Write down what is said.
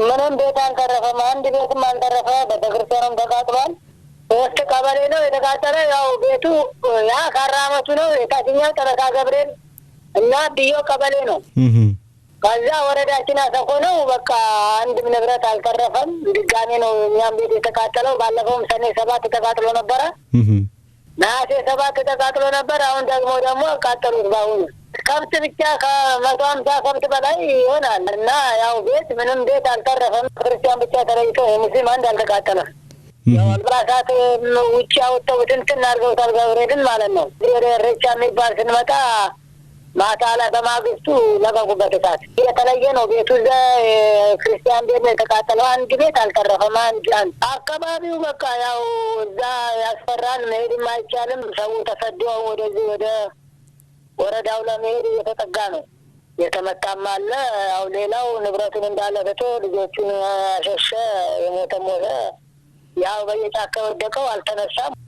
ምንም ቤት አልተረፈም። አንድ ቤትም አልተረፈ። ቤተክርስቲያኑም ተቃጥሏል። ሶስት ቀበሌ ነው የተቃጠለ። ያው ቤቱ ያ ካራመቱ ነው። የታችኛው ጠረታ ገብርኤል እና ቢዮ ቀበሌ ነው። ከዛ ወረዳችን አሰኮ ነው። በቃ አንድም ንብረት አልተረፈም። ድጋሜ ነው እኛም ቤት የተቃጠለው። ባለፈውም ሰኔ 7 ተቃጥሎ ነበረ። ነሐሴ 7 ተቃጥሎ ነበር። አሁን ደግሞ አቃጠሉት። ባሁን ከብት ብቻ ከ150 ከብት በላይ ይሆናል። እና ያው ቤት ምንም ቤት አልተረፈም። ክርስቲያን ብቻ ተለይቶ ሙስሊም አንድ አልተቃጠለም። ያው አልብራሳት ውጭ አወጣው እንትን አድርገውታል ገብርኤልን ማለት ነው። ወደ ሬቻ የሚባል ስንመጣ ማታ ላይ በማግስቱ ለቀቁበት እሳት። የተለየ ነው ቤቱ። እዛ ክርስቲያን ቤት ነው የተቃጠለው። አንድ ቤት አልተረፈም። አንድ አካባቢው በቃ ያው እዛ ያስፈራል። መሄድም አይቻልም። ሰው ተሰዶ ወደዚህ ወደ ወረዳው ለመሄድ እየተጠጋ ነው። የተመታም አለ። ያው ሌላው ንብረቱን እንዳለ ትቶ ልጆቹን ያሸሸ የሞተ ሞተ። ያው በየጫካ ወደቀው አልተነሳም።